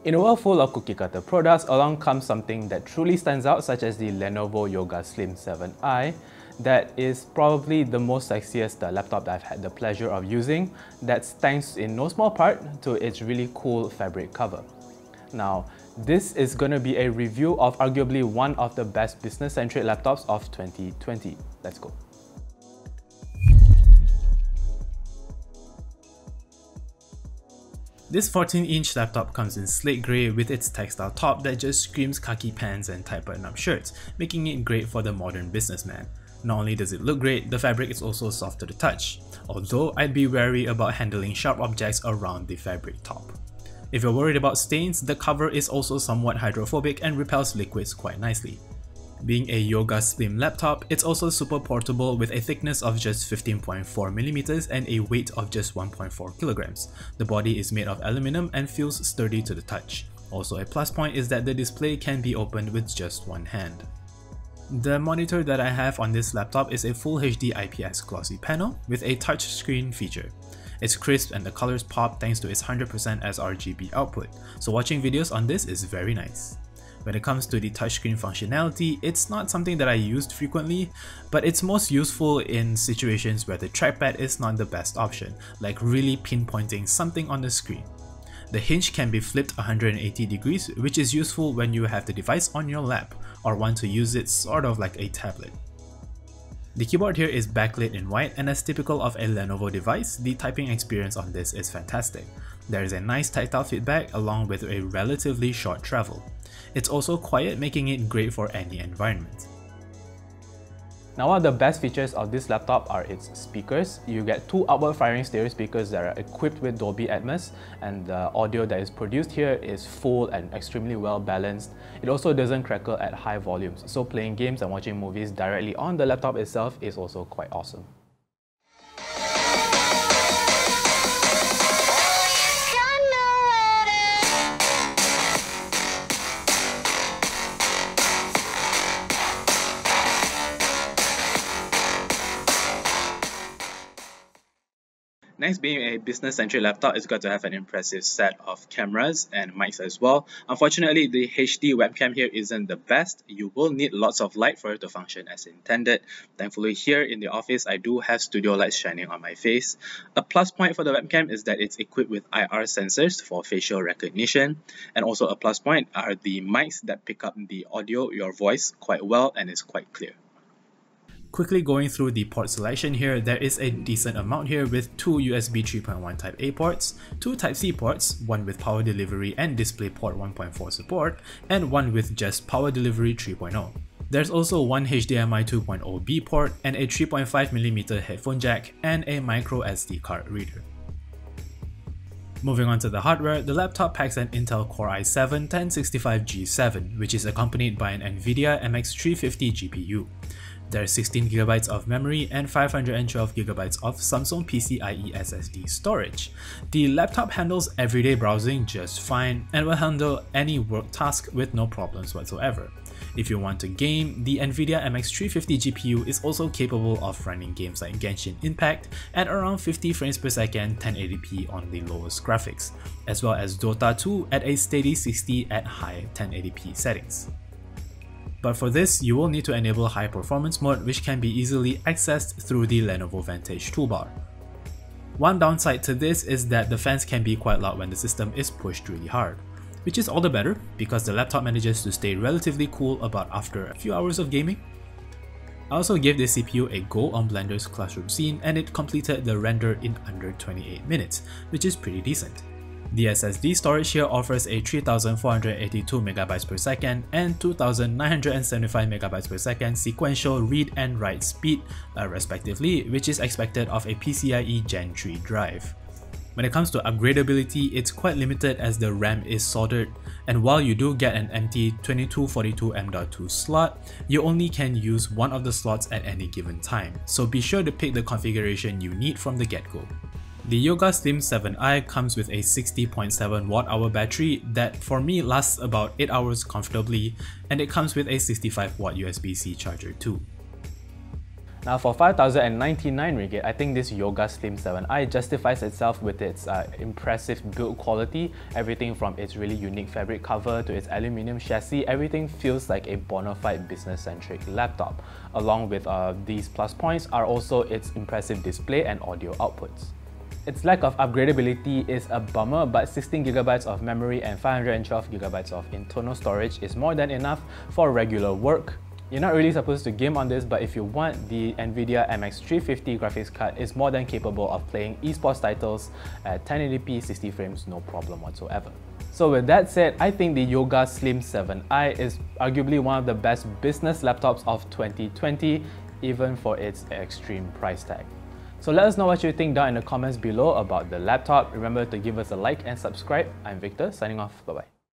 In a world full of cookie-cutter products, along comes something that truly stands out, such as the Lenovo Yoga Slim 7i. That is probably the most sexiest laptop that I've had the pleasure of using. That's thanks in no small part to its really cool fabric cover. Now, this is going to be a review of arguably one of the best business-centric laptops of 2020. Let's go. This 14-inch laptop comes in slate grey with its textile top that just screams khaki pants and tight button-up shirts, making it great for the modern businessman. Not only does it look great, the fabric is also soft to the touch, although I'd be wary about handling sharp objects around the fabric top. If you're worried about stains, the cover is also somewhat hydrophobic and repels liquids quite nicely. Being a Yoga Slim laptop, it's also super portable with a thickness of just 15.4mm and a weight of just 1.4kg. The body is made of aluminum and feels sturdy to the touch. Also a plus point is that the display can be opened with just one hand. The monitor that I have on this laptop is a Full HD IPS glossy panel with a touchscreen feature. It's crisp and the colors pop thanks to its 100% sRGB output, so watching videos on this is very nice. When it comes to the touchscreen functionality, it's not something that I used frequently, but it's most useful in situations where the trackpad is not the best option, like really pinpointing something on the screen. The hinge can be flipped 180 degrees, which is useful when you have the device on your lap or want to use it sort of like a tablet. The keyboard here is backlit in white, and as typical of a Lenovo device, the typing experience on this is fantastic. There is a nice tactile feedback along with a relatively short travel. It's also quiet, making it great for any environment. Now, one of the best features of this laptop are its speakers. You get two outward firing stereo speakers that are equipped with Dolby Atmos, and the audio that is produced here is full and extremely well balanced. It also doesn't crackle at high volumes, so playing games and watching movies directly on the laptop itself is also quite awesome. Next, being a business-centric laptop, it's got to have an impressive set of cameras and mics as well. Unfortunately, the HD webcam here isn't the best. You will need lots of light for it to function as intended. Thankfully, here in the office, I do have studio lights shining on my face. A plus point for the webcam is that it's equipped with IR sensors for facial recognition. And also a plus point are the mics that pick up the audio, your voice, quite well and is quite clear. Quickly going through the port selection here, there is a decent amount here with two USB 3.1 Type A ports, two Type C ports, one with power delivery and DisplayPort 1.4 support, and one with just power delivery 3.0. There's also one HDMI 2.0B port and a 3.5mm headphone jack and a micro SD card reader. Moving on to the hardware, the laptop packs an Intel Core i7-1065G7, which is accompanied by an NVIDIA MX350 GPU. There's 16GB of memory and 512GB of Samsung PCIe SSD storage. The laptop handles everyday browsing just fine and will handle any work task with no problems whatsoever. If you want to game, the NVIDIA MX350 GPU is also capable of running games like Genshin Impact at around 50 frames per second 1080p on the lowest graphics, as well as Dota 2 at a steady 60 at high 1080p settings. But for this, you will need to enable high performance mode, which can be easily accessed through the Lenovo Vantage toolbar. One downside to this is that the fans can be quite loud when the system is pushed really hard, which is all the better because the laptop manages to stay relatively cool about after a few hours of gaming. I also gave this CPU a go on Blender's classroom scene and it completed the render in under 28 minutes, which is pretty decent. The Ssd storage here offers a 3482MB per second and 2975MB per second sequential read and write speed, respectively, which is expected of a PCIe Gen 3 drive. When it comes to upgradability, it's quite limited as the RAM is soldered, and while you do get an empty 2242 M.2 slot, you only can use one of the slots at any given time, so be sure to pick the configuration you need from the get-go. The Yoga Slim 7i comes with a 60.7 Wh battery that for me lasts about 8 hours comfortably, and it comes with a 65 Watt USB-C charger too. Now for 5,099 ringgit, I think this Yoga Slim 7i justifies itself with its impressive build quality. Everything from its really unique fabric cover to its aluminium chassis, everything feels like a bona fide business-centric laptop. Along with these plus points are also its impressive display and audio outputs. Its lack of upgradability is a bummer, but 16GB of memory and 512GB of internal storage is more than enough for regular work. You're not really supposed to game on this, but if you want, the Nvidia MX 350 graphics card is more than capable of playing esports titles at 1080p 60 frames, no problem whatsoever. So with that said, I think the Yoga Slim 7i is arguably one of the best business laptops of 2020, even for its extreme price tag. So let us know what you think down in the comments below about the laptop. Remember to give us a like and subscribe. I'm Victor, signing off. Bye-bye.